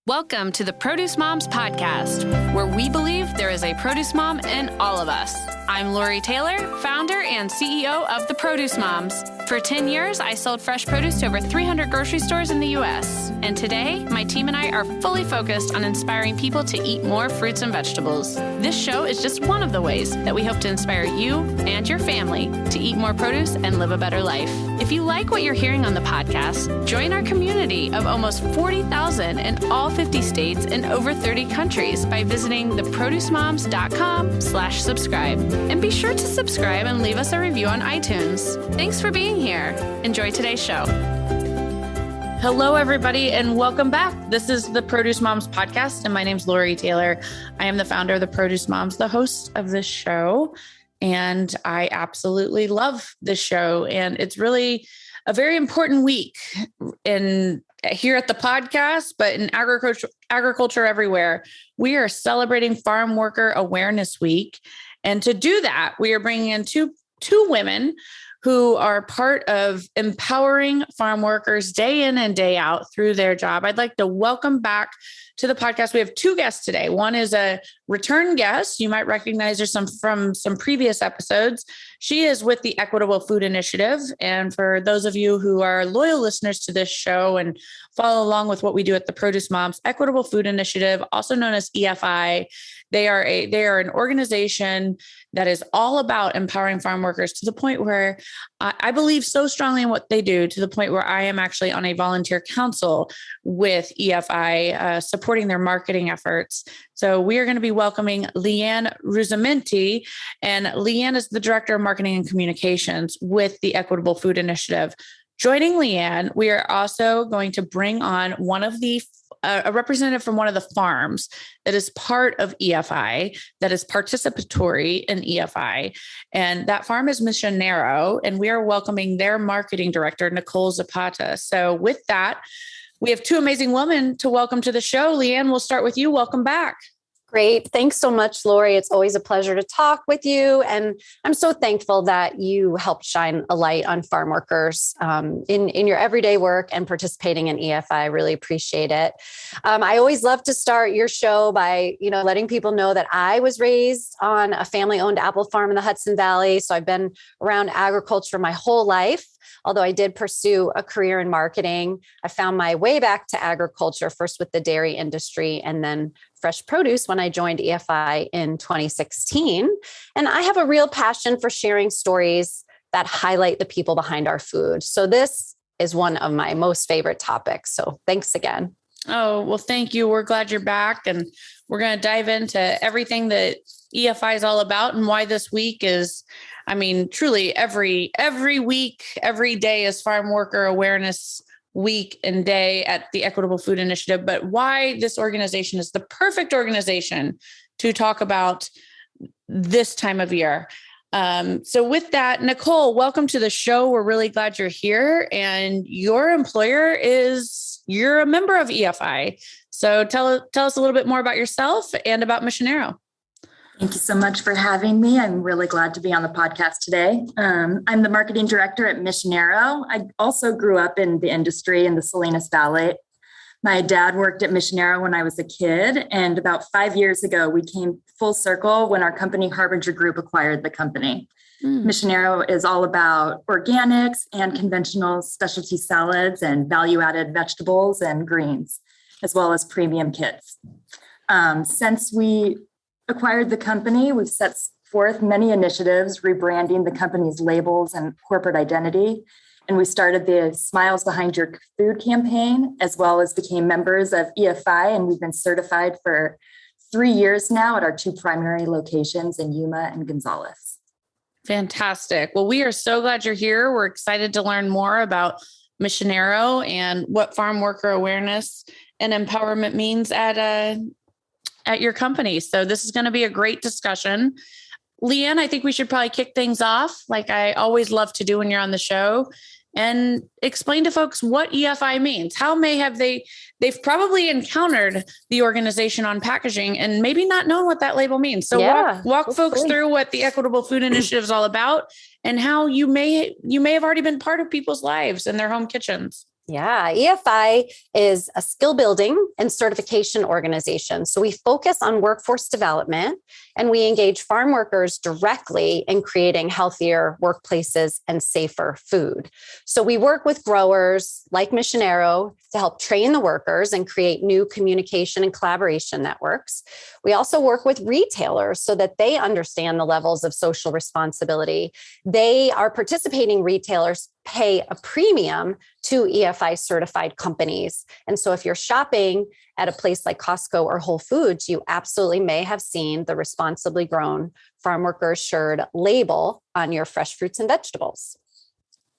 Welcome to the Produce Moms Podcast, where we believe there is a produce mom in all of us. I'm Lori Taylor, founder and CEO of the Produce Moms. For 10 years, I sold fresh produce to over 300 grocery stores in the U.S. And today, my team and I are fully focused on inspiring people to eat more fruits and vegetables. This show is just one of the ways that we hope to inspire you and your family to eat more produce and live a better life. If you like what you're hearing on the podcast, join our community of almost 40,000 in all 50 states and over 30 countries by visiting theproducemoms.com/subscribe. And be sure to subscribe and leave us a review on iTunes. Thanks for being here. Enjoy today's show. Hello, everybody, and welcome back. This is the Produce Moms Podcast, and my name's Lori Taylor. I am the founder of the Produce Moms, the host of this show, and I absolutely love this show. And it's really a very important week here at the podcast, but in agriculture everywhere. We are celebrating Farmworker Awareness Week. And to do that, we are bringing in two women who are part of empowering farm workers day in and day out through their job. I'd like to welcome back to the podcast. We have two guests today. One is a return guest. You might recognize her from some previous episodes. She is with the Equitable Food Initiative. And for those of you who are loyal listeners to this show and follow along with what we do at the Produce Moms, Equitable Food Initiative, also known as EFI, they are an organization that is all about empowering farm workers to the point where I believe so strongly in what they do, to the point where I am actually on a volunteer council with EFI, supporting their marketing efforts. So we are going to be welcoming LeAnne Ruzzamenti, and LeAnne is the Director of Marketing and Communications with the Equitable Food Initiative. Joining LeAnne, we are also going to bring on a representative from one of the farms that is part of EFI, that is participatory in EFI. And that farm is Missionero, and we are welcoming their marketing director, Nicole Zapata. So with that, we have two amazing women to welcome to the show. LeAnne, we'll start with you. Welcome back. Great. Thanks so much, Lori. It's always a pleasure to talk with you. And I'm so thankful that you helped shine a light on farm workers in your everyday work and participating in EFI. I really appreciate it. I always love to start your show by, letting people know that I was raised on a family-owned apple farm in the Hudson Valley. So I've been around agriculture my whole life. Although I did pursue a career in marketing, I found my way back to agriculture, first with the dairy industry and then fresh produce when I joined EFI in 2016. And I have a real passion for sharing stories that highlight the people behind our food. So this is one of my most favorite topics. So thanks again. Oh, well, thank you. We're glad you're back. And we're going to dive into everything that EFI is all about and why this week is, truly every week, every day is Farm Worker Awareness Week and Day at the Equitable Food Initiative, but why this organization is the perfect organization to talk about this time of year. So with that, Nicole, welcome to the show. We're really glad you're here, and your employer you're a member of EFI. So tell us a little bit more about yourself and about Missionero. Thank you so much for having me. I'm really glad to be on the podcast today. I'm the marketing director at Missionero. I also grew up in the industry in the Salinas Valley. My dad worked at Missionero when I was a kid, and about 5 years ago, we came full circle when our company Harbinger Group acquired the company. Missionero is all about organics and conventional specialty salads and value-added vegetables and greens, as well as premium kits. Since we acquired the company, we've set forth many initiatives rebranding the company's labels and corporate identity. And we started the Smiles Behind Your Food campaign, as well as became members of EFI. And we've been certified for 3 years now at our two primary locations in Yuma and Gonzales. Fantastic. Well, we are so glad you're here. We're excited to learn more about Missionero and what farm worker awareness and empowerment means at your company. So this is going to be a great discussion. LeAnne, I think we should probably kick things off, like I always love to do when you're on the show, and explain to folks what EFI means. How they've probably encountered the organization on packaging and maybe not known what that label means. So walk folks through what the Equitable Food Initiative is all about and how you may have already been part of people's lives in their home kitchens. Yeah, EFI is a skill building and certification organization. So we focus on workforce development and we engage farm workers directly in creating healthier workplaces and safer food. So we work with growers like Missionero to help train the workers and create new communication and collaboration networks. We also work with retailers so that they understand the levels of social responsibility. Our participating retailers pay a premium to EFI certified companies. And so if you're shopping at a place like Costco or Whole Foods, you absolutely may have seen the responsibly grown farm worker assured label on your fresh fruits and vegetables.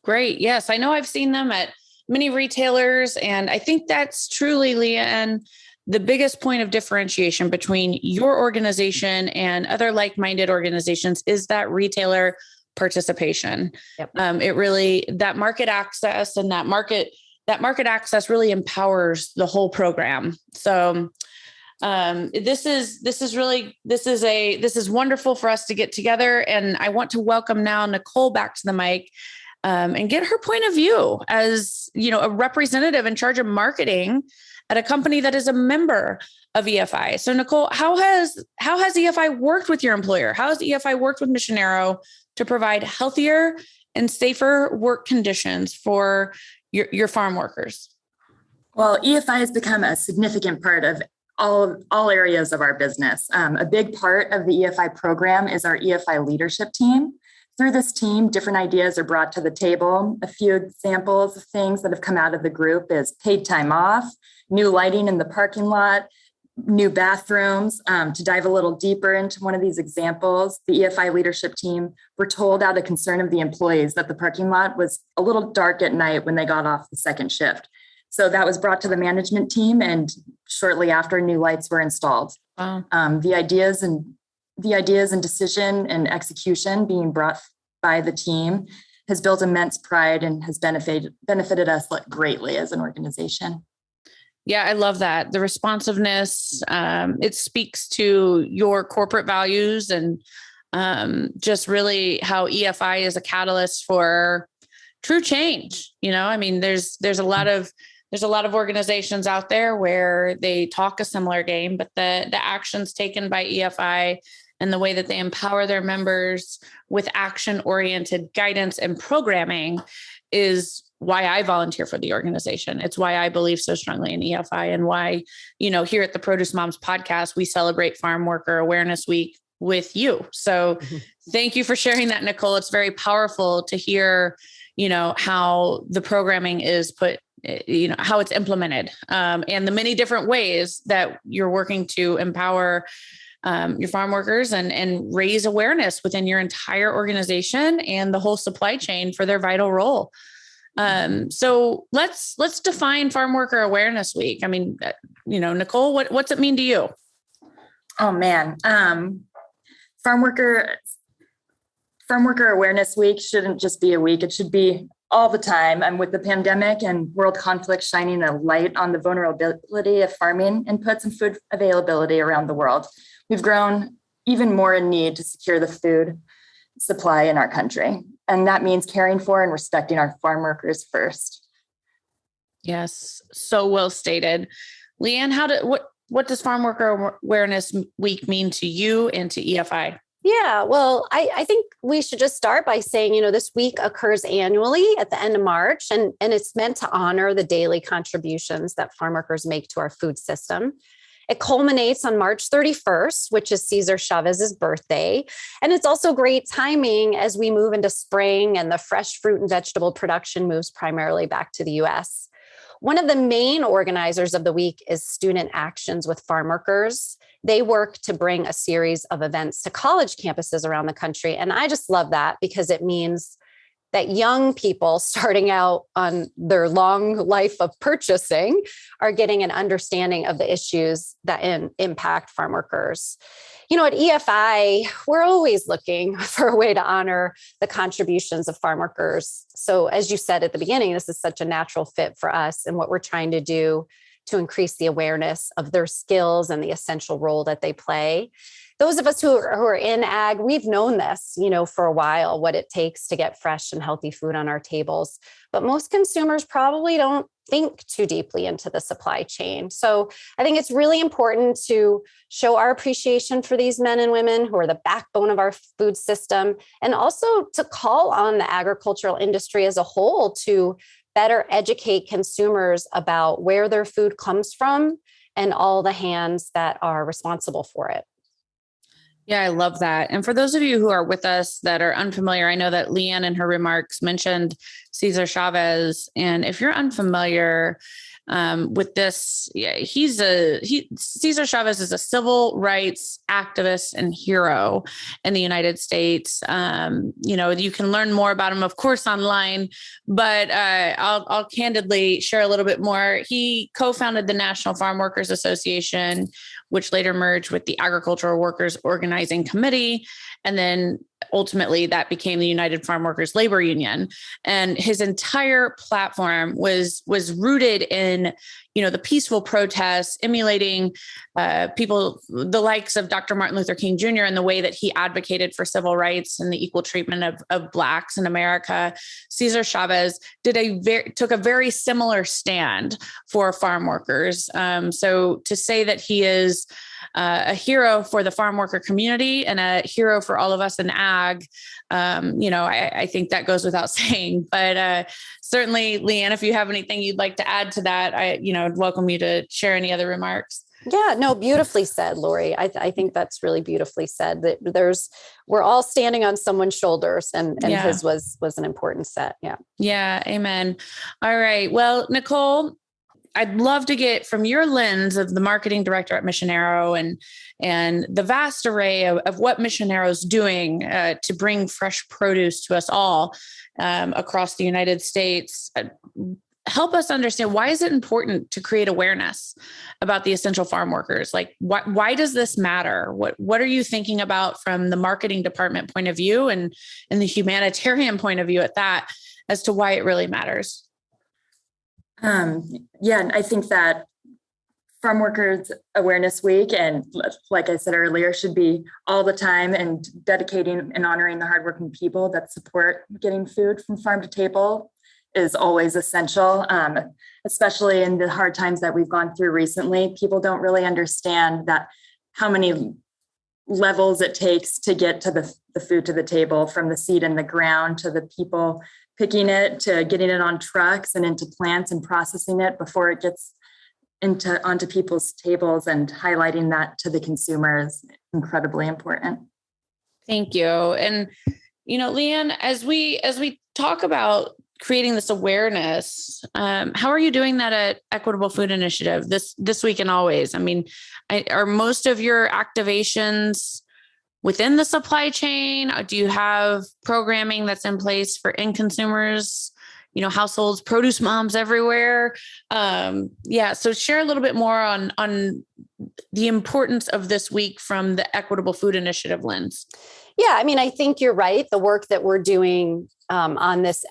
Great. Yes, I know I've seen them at many retailers. And I think that's truly, LeAnne, the biggest point of differentiation between your organization and other like-minded organizations is that retailer participation. Yep. It really, that market access and that market access really empowers the whole program. So this is wonderful for us to get together. And I want to welcome now Nicole back to the mic and get her point of view as, a representative in charge of marketing at a company that is a member of EFI. So Nicole, how has EFI worked with your employer? How has EFI worked with Missionero to provide healthier and safer work conditions for your farm workers? Well, EFI has become a significant part of all areas of our business. A big part of the EFI program is our EFI leadership team. Through this team, different ideas are brought to the table. A few examples of things that have come out of the group is paid time off, new lighting in the parking lot, new bathrooms. To dive a little deeper into one of these examples, the EFI leadership team were told out of concern of the employees that the parking lot was a little dark at night when they got off the second shift. So that was brought to the management team, and shortly after, new lights were installed. Wow. The ideas and decision and execution being brought by the team has built immense pride and has benefited us greatly as an organization. Yeah, I love that. The responsiveness, it speaks to your corporate values and just really how EFI is a catalyst for true change. There's a lot of organizations out there where they talk a similar game, but the actions taken by EFI and the way that they empower their members with action-oriented guidance and programming is why I volunteer for the organization. It's why I believe so strongly in EFI and why, here at the Produce Moms podcast, we celebrate Farm Worker Awareness Week with you. So thank you for sharing that, Nicole. It's very powerful to hear, how the programming is put, how it's implemented, and the many different ways that you're working to empower your farm workers and raise awareness within your entire organization and the whole supply chain for their vital role. So let's define Farm Worker Awareness Week. I mean, Nicole, what's it mean to you? Oh man. Farm Worker Awareness Week shouldn't just be a week. It should be all the time. And with the pandemic and world conflict shining a light on the vulnerability of farming inputs and food availability around the world, we've grown even more in need to secure the food supply in our country. And that means caring for and respecting our farm workers first. Yes, so well stated. LeAnne, what does Farm Worker Awareness Week mean to you and to EFI? Yeah, well, I think we should just start by saying, this week occurs annually at the end of March, and it's meant to honor the daily contributions that farm workers make to our food system. It culminates on March 31st, which is Caesar Chavez's birthday. And it's also great timing as we move into spring and the fresh fruit and vegetable production moves primarily back to the US. One of the main organizers of the week is Student Actions with Farmworkers. They work to bring a series of events to college campuses around the country. And I just love that because it means that young people starting out on their long life of purchasing are getting an understanding of the issues that impact farm workers. At EFI, we're always looking for a way to honor the contributions of farm workers. So as you said at the beginning, this is such a natural fit for us and what we're trying to do to increase the awareness of their skills and the essential role that they play. Those of us who are in ag, we've known this, for a while, what it takes to get fresh and healthy food on our tables. But most consumers probably don't think too deeply into the supply chain. So I think it's really important to show our appreciation for these men and women who are the backbone of our food system, and also to call on the agricultural industry as a whole to better educate consumers about where their food comes from and all the hands that are responsible for it. Yeah, I love that. And for those of you who are with us that are unfamiliar, I know that LeAnne in her remarks mentioned Cesar Chavez. And if you're unfamiliar with this, Cesar Chavez is a civil rights activist and hero in the United States. You can learn more about him, of course, online, but I'll candidly share a little bit more. He co-founded the National Farmworkers Association, which later merged with the Agricultural Workers Organizing Committee. And then ultimately that became the United Farm Workers Labor Union. And his entire platform was rooted in, the peaceful protests, emulating people, the likes of Dr. Martin Luther King Jr. and the way that he advocated for civil rights and the equal treatment of Blacks in America. Cesar Chavez took a very similar stand for farm workers. So to say that he is a hero for the farm worker community and a hero for all of us in ag, I think that goes without saying. But certainly, LeAnne, if you have anything you'd like to add to that, I'd welcome you to share any other remarks. Yeah, no, beautifully said, Lori. I think that's really beautifully said. That we're all standing on someone's shoulders, and his was an important set. Yeah. Yeah. Amen. All right. Well, Nicole, I'd love to get from your lens of the marketing director at Mission Arrow and the vast array of what Mission Arrow is doing to bring fresh produce to us all across the United States. Help us understand, why is it important to create awareness about the essential farm workers? Like, why does this matter? What are you thinking about from the marketing department point of view and the humanitarian point of view at that, as to why it really matters? I think that Farm Workers Awareness Week, and like I said earlier, should be all the time, and dedicating and honoring the hardworking people that support getting food from farm to table is always essential, especially in the hard times that we've gone through recently. People don't really understand that how many levels it takes to get to the food to the table, from the seed in the ground to the people picking it, to getting it on trucks and into plants and processing it before it gets onto people's tables. And highlighting that to the consumer is incredibly important. Thank you. And, LeAnne, as we talk about creating this awareness, how are you doing that at Equitable Food Initiative this week and always? I mean, are most of your activations within the supply chain? Do you have programming that's in place for end consumers, households, produce moms everywhere? So share a little bit more on the importance of this week from the Equitable Food Initiative lens. Yeah, I think you're right. The work that we're doing on this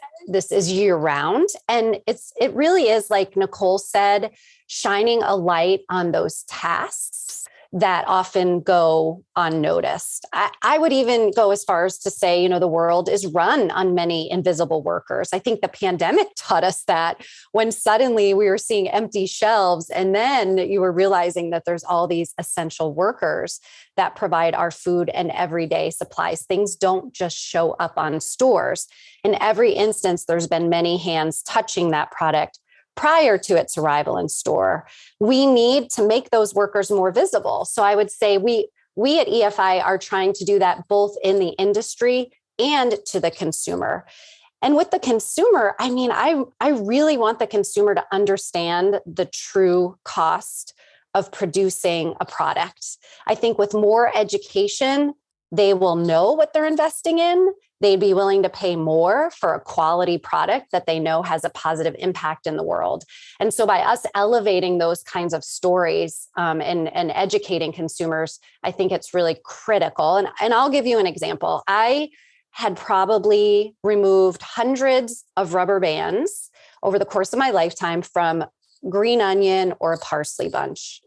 is year round. And it really is, like Nicole said, shining a light on those tasks that often go unnoticed. I would even go as far as to say, the world is run on many invisible workers. I think the pandemic taught us that, when suddenly we were seeing empty shelves, and then you were realizing that there's all these essential workers that provide our food and everyday supplies. Things don't just show up on stores. In every instance, there's been many hands touching that product prior to its arrival in store. We need to make those workers more visible. So I would say we at EFI are trying to do that both in the industry and to the consumer. And with the consumer, I really want the consumer to understand the true cost of producing a product. I think with more education, they will know what they're investing in. They'd be willing to pay more for a quality product that they know has a positive impact in the world. And so by us elevating those kinds of stories and educating consumers, I think it's really critical. And I'll give you an example. I had probably removed hundreds of rubber bands over the course of my lifetime from green onion, or a parsley bunch.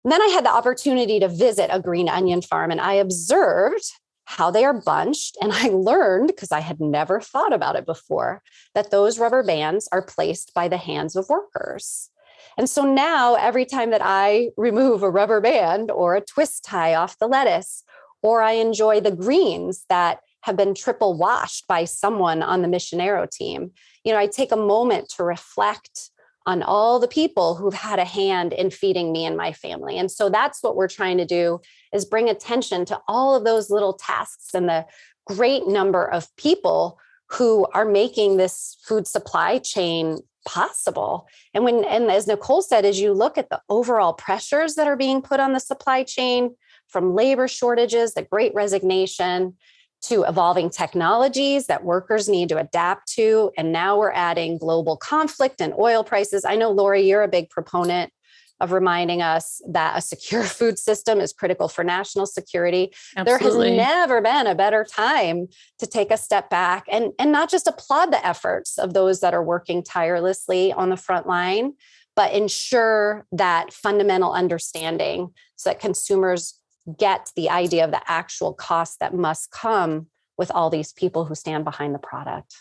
And then I had the opportunity to visit a green onion farm, and I observed how they are bunched. And I learned, because I had never thought about it before, that those rubber bands are placed by the hands of workers. And so now every time that I remove a rubber band or a twist tie off the lettuce, or I enjoy the greens that have been triple washed by someone on the Missionero team, I take a moment to reflect on all the people who've had a hand in feeding me and my family. And so that's what we're trying to do, is bring attention to all of those little tasks and the great number of people who are making this food supply chain possible. And as Nicole said, as you look at the overall pressures that are being put on the supply chain, from labor shortages, the Great Resignation, to evolving technologies that workers need to adapt to. And now we're adding global conflict and oil prices. I know, Lori, you're a big proponent of reminding us that a secure food system is critical for national security. Absolutely. There has never been a better time to take a step back and not just applaud the efforts of those that are working tirelessly on the front line, but ensure that fundamental understanding so that consumers get the idea of the actual cost that must come with all these people who stand behind the product.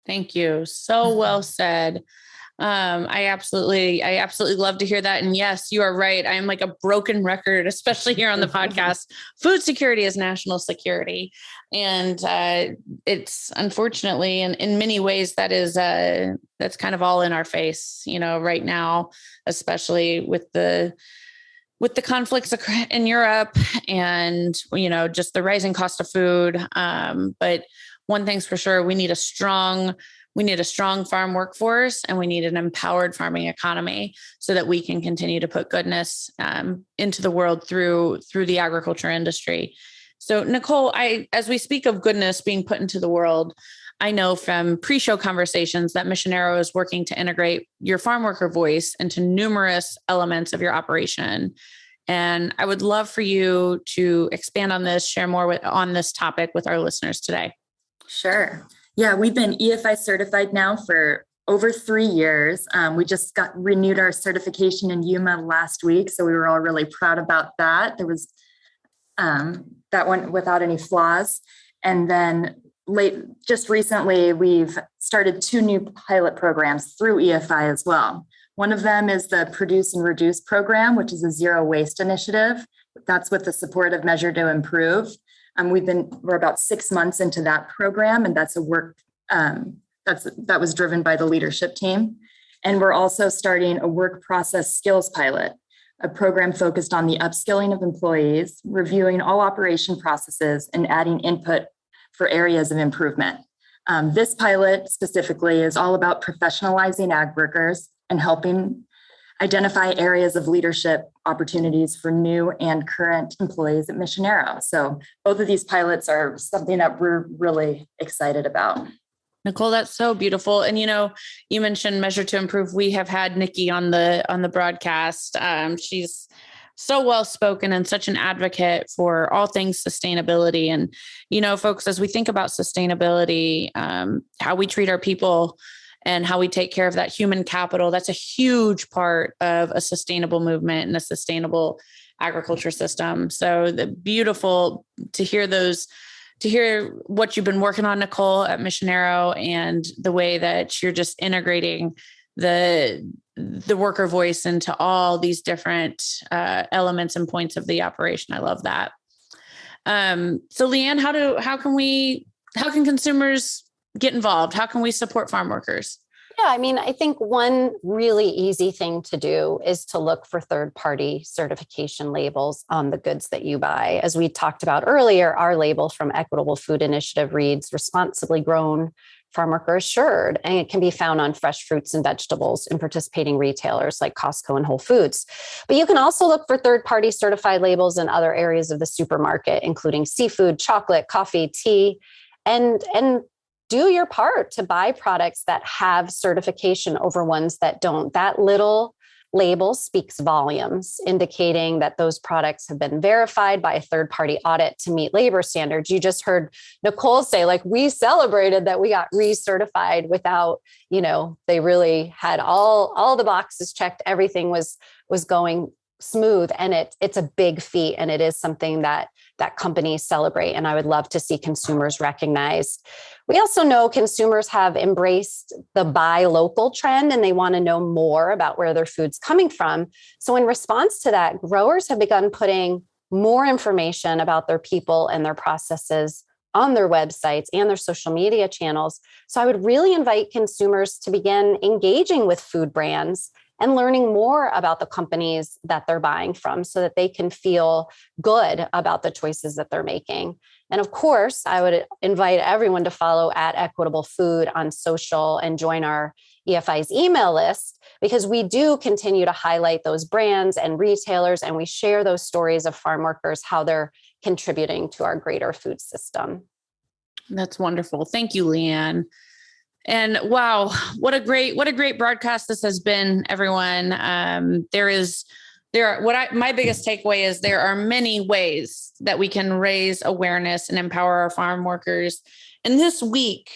Thank you. So well said. I absolutely love to hear that. And yes, you are right. I am like a broken record, especially here on the podcast. Food security is national security. And it's unfortunately, in many ways, that's kind of all in our face, right now, especially with the conflicts in Europe and, just the rising cost of food. But one thing's for sure, we need a strong farm workforce, and we need an empowered farming economy so that we can continue to put goodness into the world through the agriculture industry. So Nicole, as we speak of goodness being put into the world, I know from pre-show conversations that Missionero is working to integrate your farm worker voice into numerous elements of your operation. And I would love for you to expand on this, share more on this topic with our listeners today. Sure. Yeah, we've been EFI certified now for over 3 years. We just got renewed our certification in Yuma last week, so we were all really proud about that. There was that went without any flaws. And then just recently, we've started 2 new pilot programs through EFI as well. One of them is the Produce and Reduce program, which is a zero waste initiative. That's with the support of Measure to Improve. We're about 6 months into that program, and that's a work that was driven by the leadership team. And we're also starting a work process skills pilot, a program focused on the upskilling of employees, reviewing all operation processes, and adding input for areas of improvement. This pilot specifically is all about professionalizing ag workers and helping identify areas of leadership opportunities for new and current employees at Missionero. So both of these pilots are something that we're really excited about. Nicole, that's so beautiful. And, you mentioned Measure to Improve. We have had Nikki on the broadcast. She's so well-spoken and such an advocate for all things sustainability. And, folks, as we think about sustainability, how we treat our people and how we take care of that human capital, that's a huge part of a sustainable movement and a sustainable agriculture system. So beautiful to hear what you've been working on, Nicole, at Missionero, and the way that you're just integrating the worker voice into all these different elements and points of the operation. I love that. So LeAnne, how can consumers get involved? How can we support farm workers? Yeah, I think one really easy thing to do is to look for third-party certification labels on the goods that you buy. As we talked about earlier, our label from Equitable Food Initiative reads responsibly grown, Farmworker assured, and it can be found on fresh fruits and vegetables in participating retailers like Costco and Whole Foods. But you can also look for third-party certified labels in other areas of the supermarket, including seafood, chocolate, coffee, tea, and do your part to buy products that have certification over ones that don't. That little label speaks volumes, indicating that those products have been verified by a third-party audit to meet labor standards. You just heard Nicole say, like, we celebrated that we got recertified without, they really had all the boxes checked. Everything was going smooth, and it's a big feat, and it is something that companies celebrate. And I would love to see consumers recognized. We also know consumers have embraced the buy local trend, and they want to know more about where their food's coming from. So in response to that, growers have begun putting more information about their people and their processes on their websites and their social media channels. So I would really invite consumers to begin engaging with food brands and learning more about the companies that they're buying from so that they can feel good about the choices that they're making. And of course, I would invite everyone to follow at Equitable Food on social and join our EFI's email list, because we do continue to highlight those brands and retailers, and we share those stories of farm workers, how they're contributing to our greater food system. That's wonderful. Thank you, LeAnne. And wow, what a great broadcast this has been, everyone. My biggest takeaway is there are many ways that we can raise awareness and empower our farm workers. And this week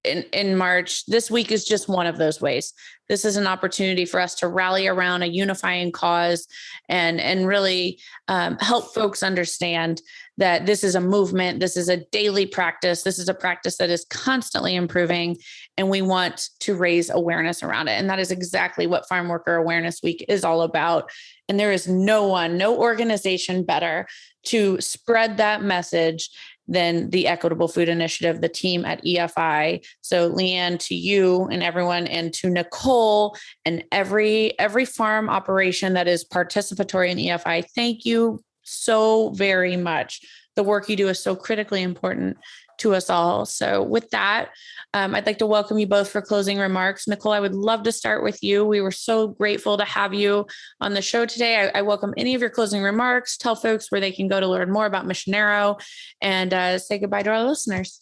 in March, this week is just one of those ways. This is an opportunity for us to rally around a unifying cause and really help folks understand that this is a movement. This is a daily practice. This is a practice that is constantly improving, and we want to raise awareness around it. And that is exactly what Farm Worker Awareness Week is all about. And there is no organization better to spread that message than the Equitable Food Initiative, the team at EFI. So LeAnne, to you and everyone, and to Nicole and every farm operation that is participatory in EFI, thank you so very much. The work you do is so critically important to us all. So with that, I'd like to welcome you both for closing remarks. Nicole, I would love to start with you. We were so grateful to have you on the show today. I welcome any of your closing remarks. Tell folks where they can go to learn more about Missionero, and say goodbye to our listeners.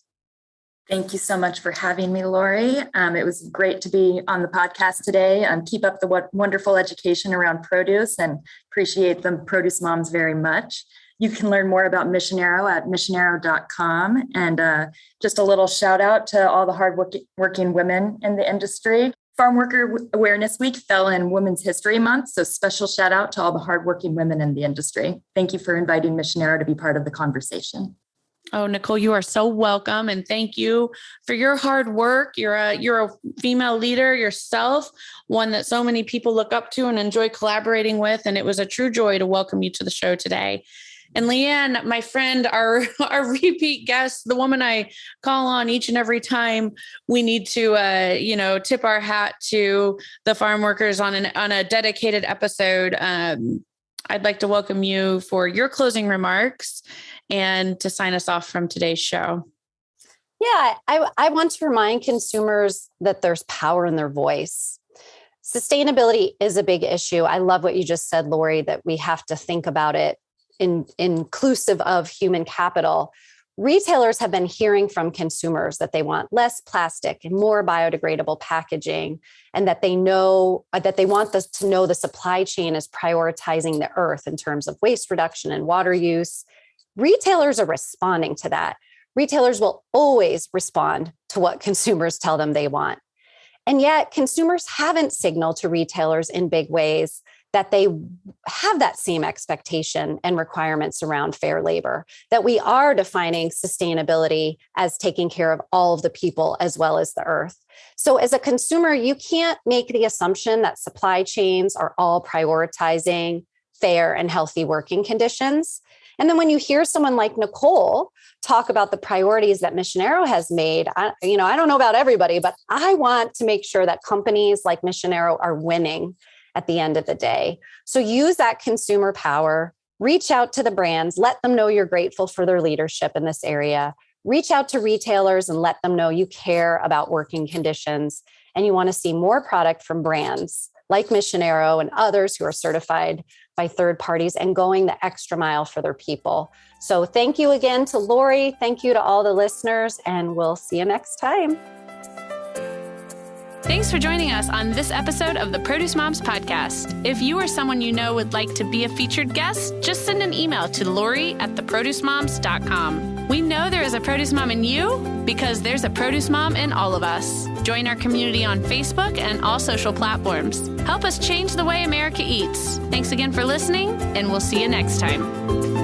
Thank you so much for having me, Lori. It was great to be on the podcast today. Keep up the wonderful education around produce, and appreciate the produce moms very much. You can learn more about Missionero at missionero.com. And just a little shout out to all the hardworking women in the industry. Farm Worker Awareness Week fell in Women's History Month, so special shout out to all the hardworking women in the industry. Thank you for inviting Missionero to be part of the conversation. Oh, Nicole, you are so welcome. And thank you for your hard work. You're a female leader yourself, one that so many people look up to and enjoy collaborating with. And it was a true joy to welcome you to the show today. And LeAnne, my friend, our repeat guest, the woman I call on each and every time we need to, tip our hat to the farm workers on a dedicated episode. I'd like to welcome you for your closing remarks and to sign us off from today's show. Yeah, I want to remind consumers that there's power in their voice. Sustainability is a big issue. I love what you just said, Lori, that we have to think about it inclusive of human capital. Retailers have been hearing from consumers that they want less plastic and more biodegradable packaging, and that they want us to know the supply chain is prioritizing the earth in terms of waste reduction and water use. Retailers are responding to that. Retailers will always respond to what consumers tell them they want. And yet consumers haven't signaled to retailers in big ways that they have that same expectation and requirements around fair labor, that we are defining sustainability as taking care of all of the people as well as the earth. So as a consumer, you can't make the assumption that supply chains are all prioritizing fair and healthy working conditions. And then when you hear someone like Nicole talk about the priorities that Missionero has made, I don't know about everybody, but I want to make sure that companies like Missionero are winning at the end of the day. So use that consumer power, reach out to the brands, let them know you're grateful for their leadership in this area, reach out to retailers and let them know you care about working conditions and you want to see more product from brands like Missionero and others who are certified by third parties and going the extra mile for their people. So thank you again to Lori. Thank you to all the listeners, and we'll see you next time. Thanks for joining us on this episode of the Produce Moms Podcast. If you or someone you know would like to be a featured guest, just send an email to Lori@theproducemoms.com. We know there is a produce mom in you because there's a produce mom in all of us. Join our community on Facebook and all social platforms. Help us change the way America eats. Thanks again for listening, and we'll see you next time.